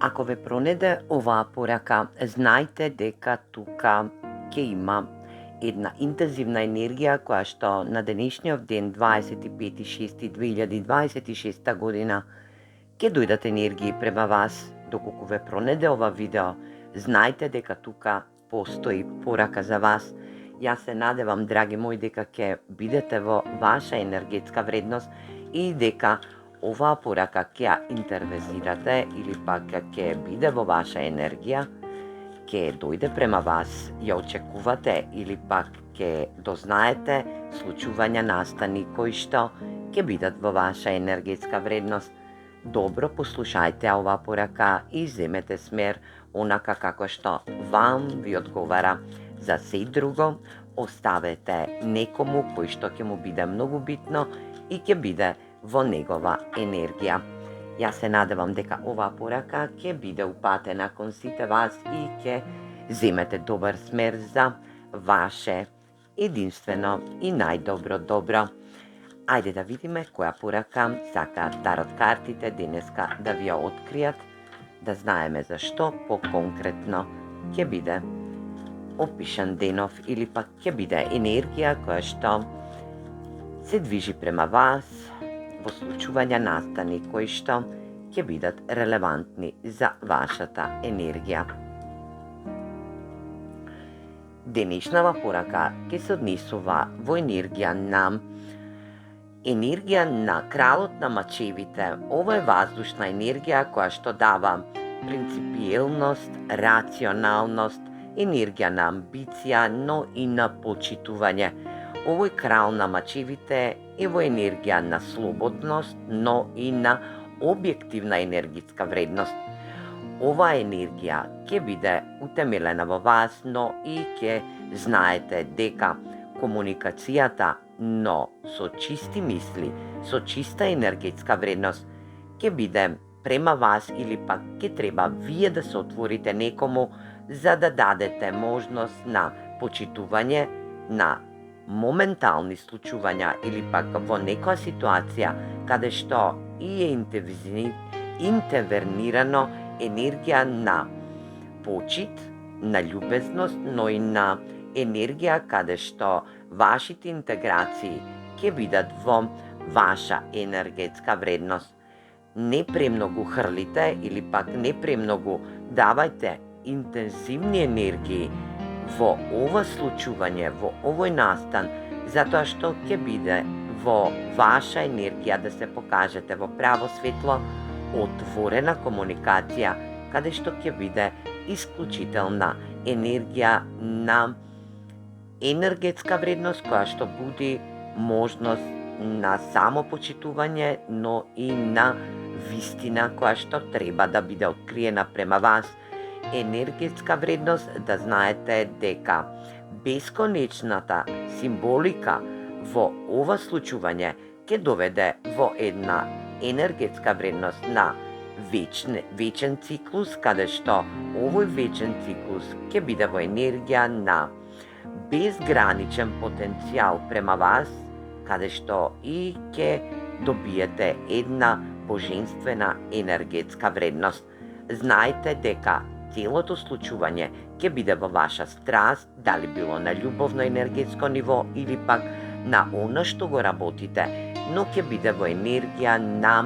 Ако ве пронеде оваа порака, знајте дека тука ќе има една интензивна енергија која што на денешниот ден 25.6.2026 година ќе дојдат енергии према вас. Доколку ве пронеде ова видео, знајте дека тука постои порака за вас. Јас се надевам, драги мои, дека ќе бидете во ваша енергетска вредност и дека оваа порака ќе ја интервезирате или пак ќе биде во ваша енергија, ќе дојде према вас, ја очекувате или пак ќе дознаете случувања настани кои што ќе бидат во ваша енергетска вредност. Добро послушајте оваа порака и земете смер онака како што вам ви одговара. За сѐ друго, оставете некому кој што ќе му биде многу битно и ќе биде во негова енергија. Јас се надевам дека оваа порака ќе биде упатена кон сите вас и ќе земете добар смер за ваше единствено и најдобро добро. Ајде да видиме која порака сакаат тарот картите денеска да ви ја откријат, да знаеме зашто поконкретно ќе биде опишан денов или пак ќе биде енергија која што се движи према вас во случувања настани кои што ќе бидат релевантни за вашата енергија. Денешнава порака ќе се однесува во енергија на кралот на мачевите. Ова е воздушна енергија која што дава принципиелност, рационалност, енергија на амбиција, но и на почитување. Овој крал на мачевите е во енергија на слободност, но и на објективна енергетска вредност. Оваа енергија ќе биде утемелена во вас, но и ќе знаете дека комуникацијата, но со чисти мисли, со чиста енергетска вредност, ќе биде према вас или пак ќе треба вие да се отворите некому за да дадете можност на почитување, на моментални случувања или пак во некоја ситуација каде што и е интервенирано енергија на почит, на љубезност, но и на енергија каде што вашите интеграции ќе бидат во ваша енергетска вредност. Не премногу хрлите или пак не премногу давајте интензивни енергии во ова случување, во овој настан, затоа што ќе биде во ваша енергија да се покажете во право светло, отворена комуникација, каде што ќе биде исклучителна енергија на енергетска вредност, која што буди можност на самопочитување, но и на вистина која што треба да биде откриена према вас. Енергетска вредност, да знаете дека бесконечната символика во ова случување ќе доведе во една енергетска вредност на вечен циклус, каде што овој вечен циклус ќе биде во енергија на безграничен потенцијал према вас, каде што и ќе добиете една божествена енергетска вредност. Знаете дека целото случување ќе биде во ваша страст, дали било на љубовно енергетско ниво или пак на она што го работите, но ќе биде во енергија на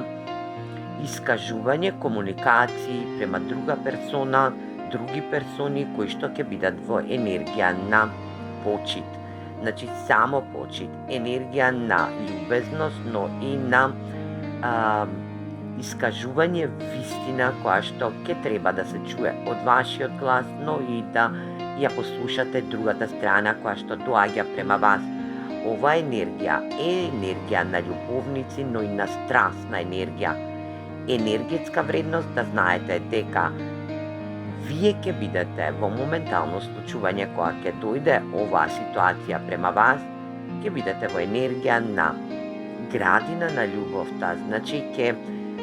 искажување, комуникации према друга персона, други персони кои што ќе бидат во енергија на почит. Значи само почит, енергија на љубезност, но и на искажување вистина која што ќе треба да се чуе од вашиот глас, но и да ја послушате другата страна која што доаѓа према вас. Ова енергија е енергија на љубовници, но и на страстна енергија. Енергетска вредност, да знаете дека вие ќе бидете во моментално случување кога ќе дојде оваа ситуација према вас, ќе бидете во енергија на градина на љубовта, значи ќе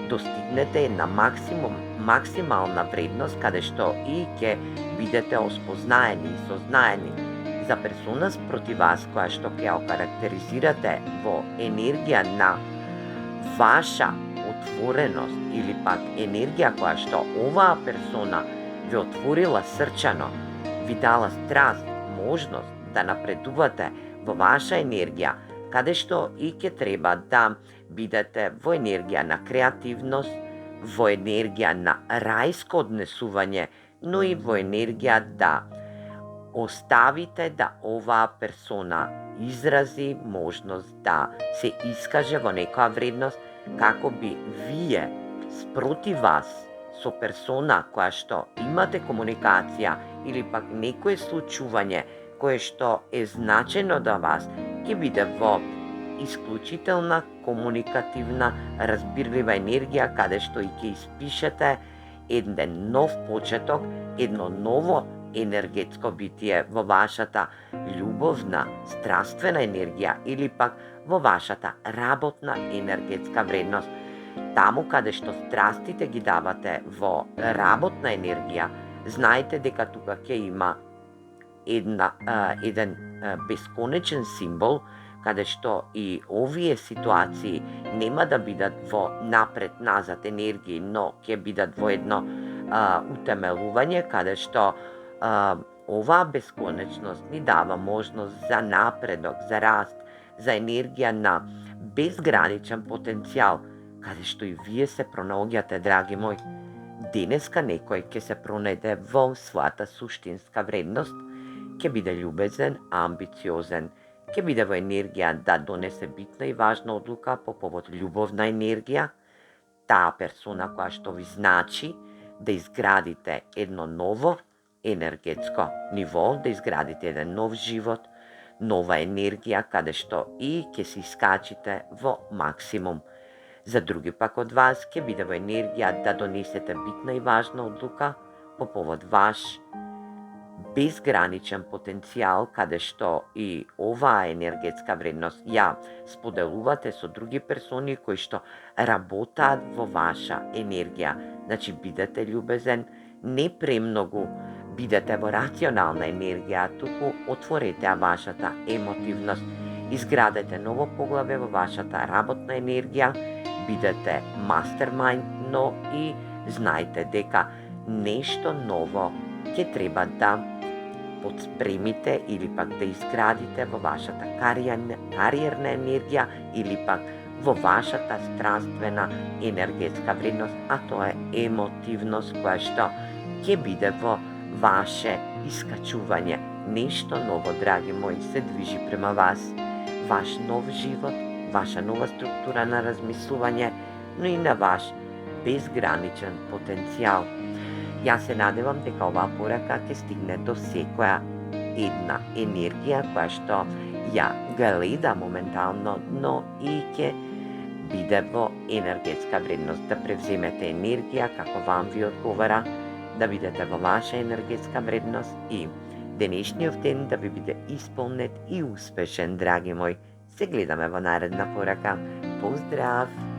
достигнете една максимална вредност каде што и ќе бидете оспознаени и сознаени. За персона спроти вас која што ќе ја окарактеризирате во енергија на ваша отвореност или пак енергија која што оваа персона ве отворила срчано, ви дала страст, можност да напредувате во ваша енергија, каде што и ќе треба да бидете во енергија на креативност, во енергија на рајско однесување, но и во енергија да оставите да оваа персона изрази можност да се искаже во некоја вредност, како би вие спроти вас со персона која што имате комуникација или пак некое случување кое што е значено да вас, ќе биде во исклучителна, комуникативна, разбирлива енергија, каде што и ќе испишете еден нов почеток, едно ново енергетско битие во вашата љубовна, страствена енергија или пак во вашата работна енергетска вредност. Таму каде што страстите ги давате во работна енергија, знаете дека тука ќе има еден бесконечен символ, каде што и овие ситуации нема да бидат во напред-назад енергии, но ќе бидат во едно утемелување, каде што оваа бесконечност ни дава можност за напредок, за раст, за енергија на безграничен потенцијал, каде што и вие се пронаоѓате, драги мои. Денеска некој ќе се пронајде во својата суштинска вредност, ќе биде љубезен, амбициозен, ќе биде во енергија да донесе битна и важна одлука по повод љубовна енергија, таа персона која што ви значи да изградите едно ново енергетско ниво, да изградите еден нов живот, нова енергија, каде што и ќе се искачите во максимум. За други пак од вас ќе биде во енергија да донесете битна и важна одлука по повод ваш безграничен потенцијал, каде што и оваа енергетска вредност ја споделувате со други персони кои што работаат во ваша енергија. Значи, бидете љубезен, не премногу бидете во рационална енергија, туку отворете вашата емотивност, изградете ново поглаве во вашата работна енергија, бидете мастермајнд, но и знаете дека нешто ново ќе треба да подспремите или пак да изградите во вашата кариерна енергија или пак во вашата страствена енергетска вредност, а тоа е емотивност која што ќе биде во ваше искачување. Нешто ново, драги мои, се движи према вас. Ваш нов живот, ваша нова структура на размислување, но и на ваш безграничен потенцијал. Јас се надевам дека оваа порака ќе стигне до секоја една енергија која што ја гледа моментално, но и ќе биде во енергетска вредност, да превземете енергија како вам ви одговара, да бидете во ваша енергетска вредност и денешниот ден да ви биде исполнет и успешен, драги мои. Се гледаме во наредна порака. Поздрав!